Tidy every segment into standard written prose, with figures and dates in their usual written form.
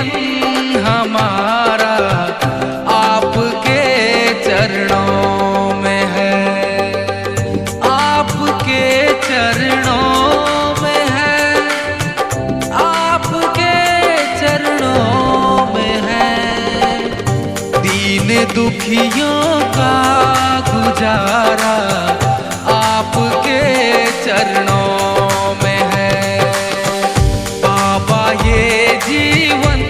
जीवन हमारा आपके चरणों में है, आपके चरणों में है, आपके चरणों में है। दीन दुखियों का गुजारा आपके चरणों में है। बाबा ये जीवन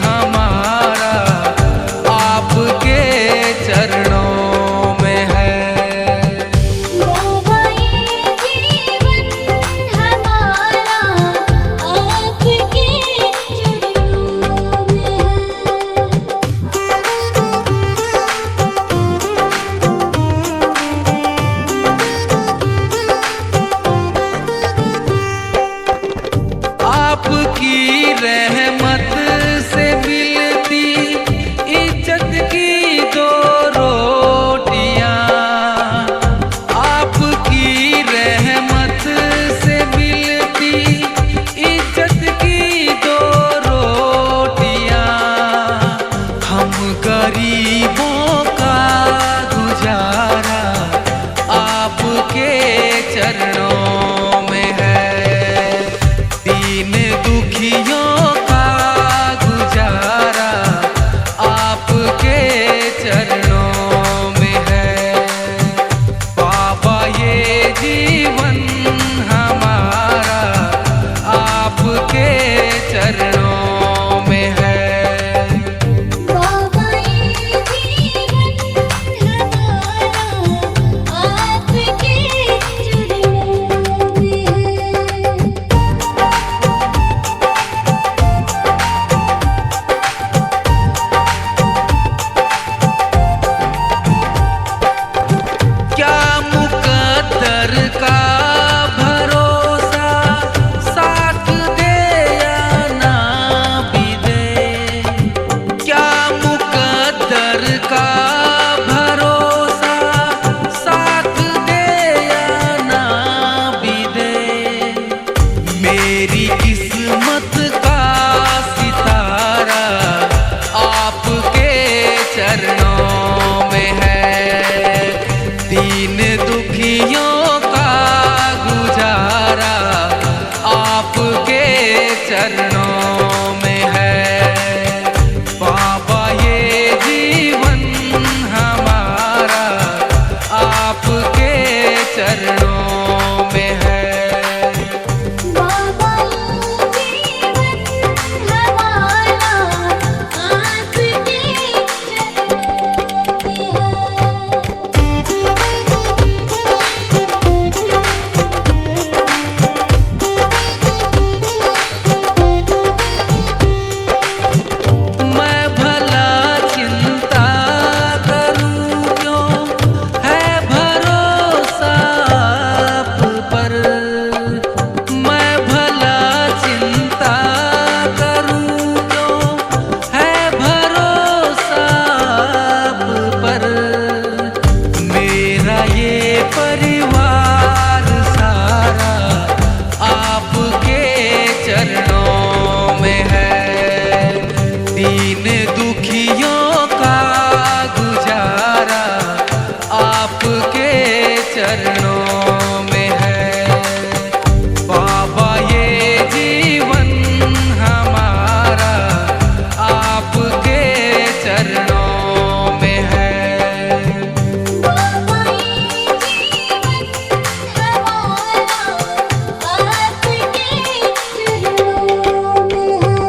हमारा आपके चरणों में है। बाबा ये जीवन हमारा आपके चरणों में आपकी रहमत से मिलती इज्जत की दो रोटियां, आपकी रहमत से मिलती इज्जत की दो रोटियां। हम गरीबों का गुजारा आपके चरणों में है। दीन दुखियों का गुजारा आपके चरणों में है। बाबा ये जीवन हमारा आपके चरणों में है। बाबा ये जीवन हमारा आपके चरणों में है। क्या मुकद्दर का भरोसा साथ दे या ना भी दे। क्या मुकद्दर का भरोसा साथ दे या ना भी दे। मेरी किस्मत का सितारा आपके चरणों में है। दीन दुखियों का गुजारा आपके चरणों में है। बाबा ये जीवन हमारा आपके चरणों में है। बाबा ये जीवन हमारा आपके मैं भला चिंता करूं क्यों, है भरोसा आप पर। मैं भला चिंता करूं क्यों, है भरोसा आप पर। मेरा ये परिवार सारा आपके चरणों में है। दीन दुखियों का गुजारा आपके चरणों में है। बाबा ये जीवन हमारा आपके चरणों में है। बाबा ये जीवन हमारा आपके चरणों में है।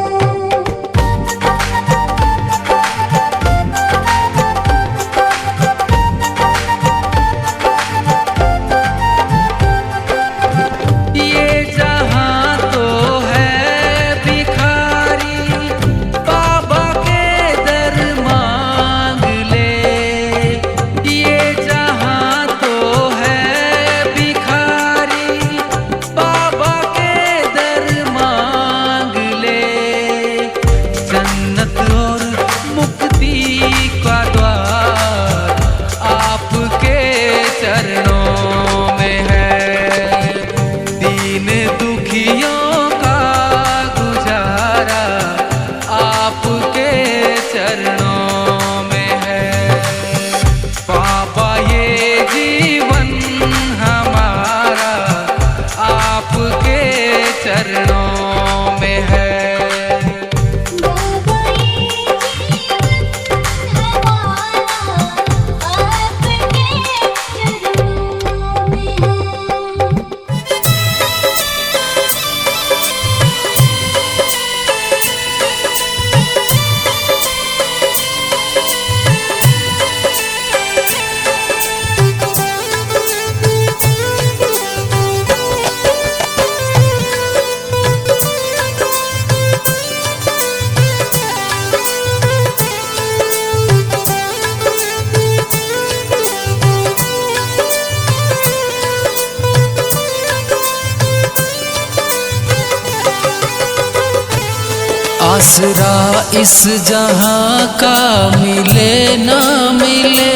आसरा इस जहां का मिले ना मिले,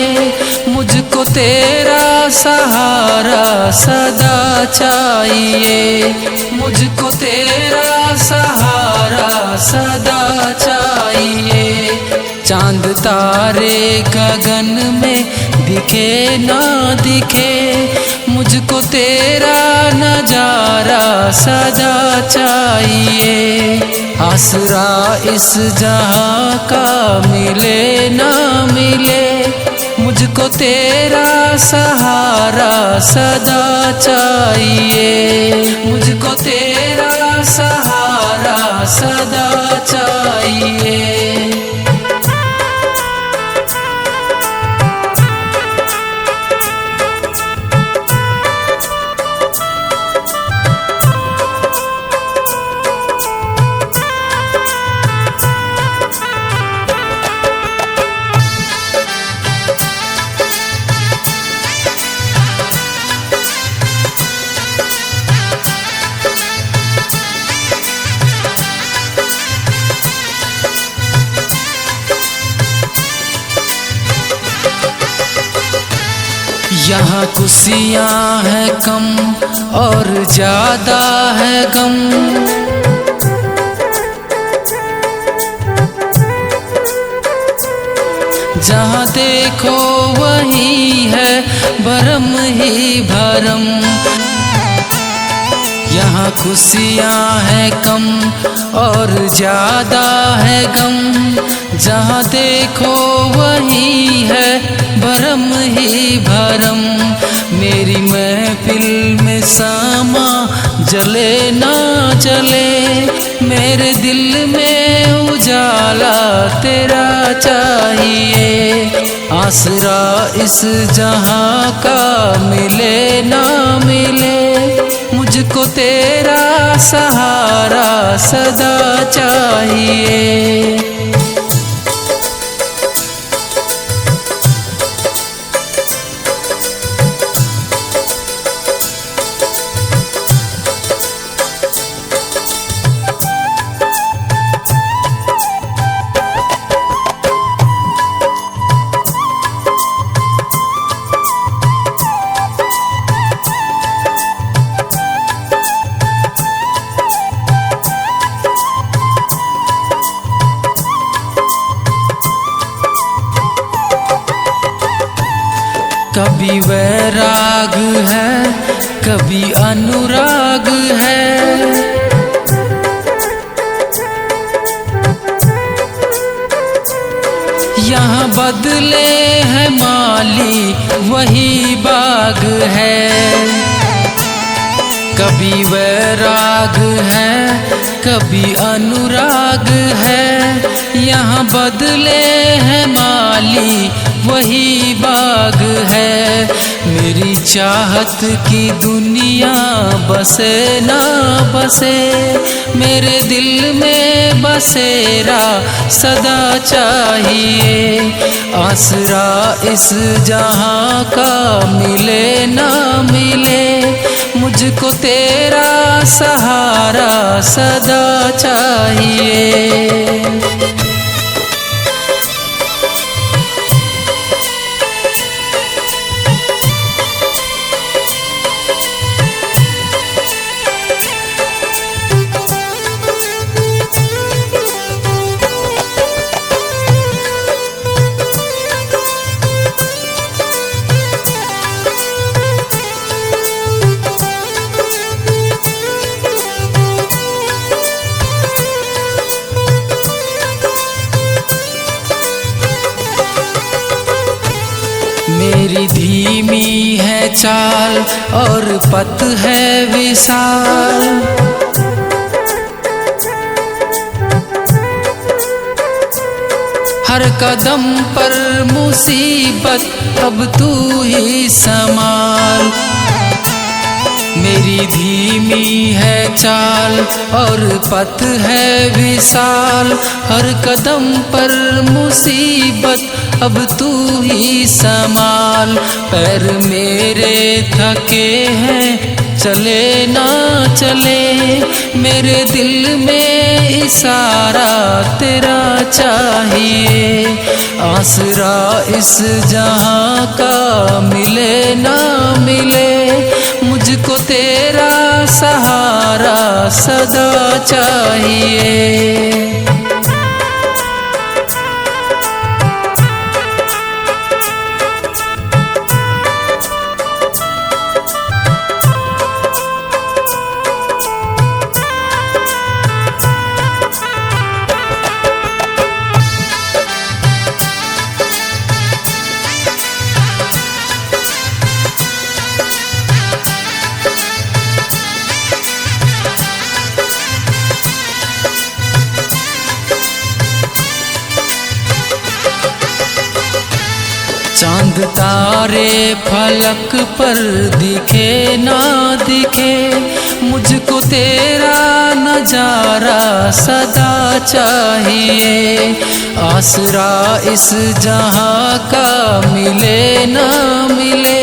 मुझको तेरा सहारा सदा चाहिए, मुझको तेरा सहारा सदा चाहिए। चांद तारे गगन में दिखे ना दिखे, मुझको तेरा नजारा सदा चाहिए। आसरा इस जहां का मिले ना मिले, मुझको तेरा सहारा सदा चाहिए, मुझको तेरा सहारा सदा चाहिए। यहाँ खुशियाँ हैं कम और ज्यादा है गम, जहाँ देखो वही है भरम ही भरम। यहाँ खुशियाँ हैं कम और ज्यादा है गम, जहाँ देखो वही है भरम ही भरम। मेरी महफिल में सामा जले ना जले, मेरे दिल में उजाला तेरा चाहिए। आसरा इस जहां का मिले ना मिले, मुझको तेरा सहारा सदा चाहिए। कभी वैराग है कभी अनुराग है, यहाँ बदले है माली वही बाग है। कभी वैराग है कभी अनुराग है, यहाँ बदले है माली वही बाग है। मेरी चाहत की दुनिया बसे ना बसे, मेरे दिल में बसेरा सदा चाहिए। आसरा इस जहां का मिले ना मिले, मुझको तेरा सहारा सदा चाहिए। मेरी धीमी है चाल और पथ है विशाल, हर कदम पर मुसीबत अब तू ही संभाल। मेरी धीमी है चाल और पथ है विशाल, हर कदम पर मुसीबत अब तू ही संभाल। पैर मेरे थके हैं चले ना चले, मेरे दिल में इशारा तेरा चाहिए। आसरा इस जहां का मिले ना मिले, मुझको तेरा सहारा सदा चाहिए। चांद तारे फलक पर दिखे ना दिखे, मुझको तेरा नजारा सदा चाहिए। आसरा इस जहां का मिले ना मिले।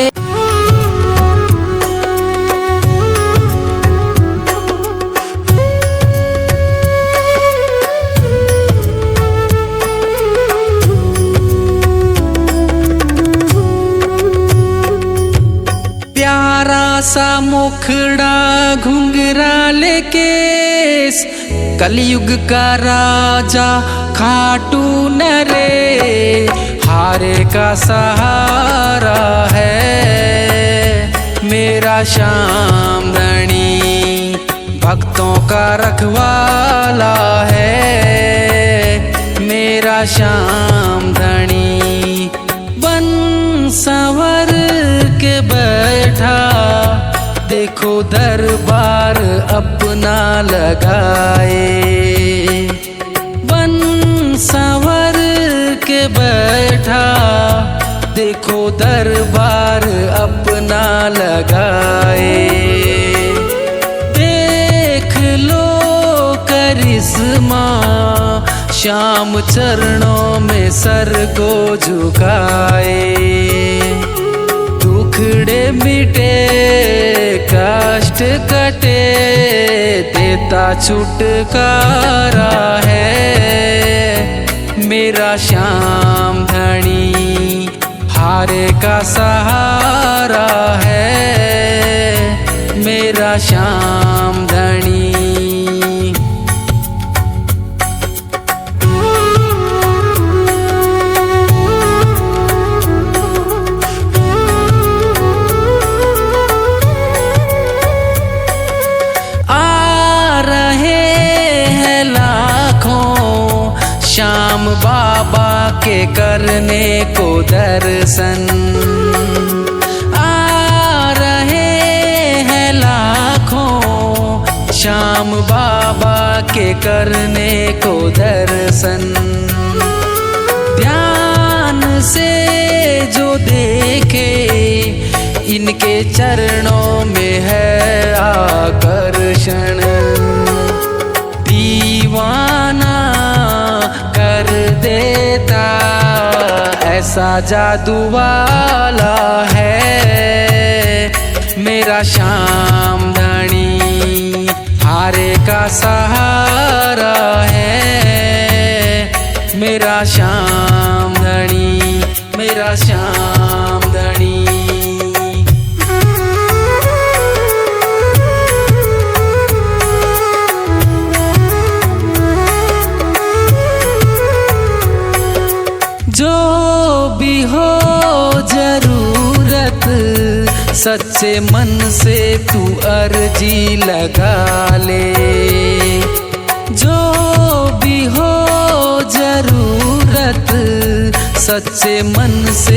प्यारा सा मुखड़ा घुंघराले केस, कलयुग का राजा खाटू नरे, हारे का सहारा है मेरा श्याम धनी, भक्तों का रखवाला है मेरा श्याम धनी। बन संवर के बैठा, देखो दरबार अपना लगाए। बन संवर के बैठा, देखो दरबार अपना लगाए। देख लो करिश्मा, श्याम चरणों में सर को झुकाए। दुखड़े मिटे कष्ट कटे, देता छुटकारा है मेरा श्याम धनी, हारे का सहारा है मेरा श्याम धनी। श्याम बाबा के करने को दर्शन, आ रहे हैं लाखों श्याम बाबा के करने को दर्शन। ध्यान से जो देखे, इनके चरणों में है आकर्षण। दीवाना कर देता, ऐसा जादू वाला है मेरा श्याम धनी, हारे का सहारा है मेरा श्याम धनी, मेरा श्याम धनी। जो भी हो जरूरत, सच्चे मन से तू अर्जी लगा ले। जो भी हो जरूरत, सच्चे मन से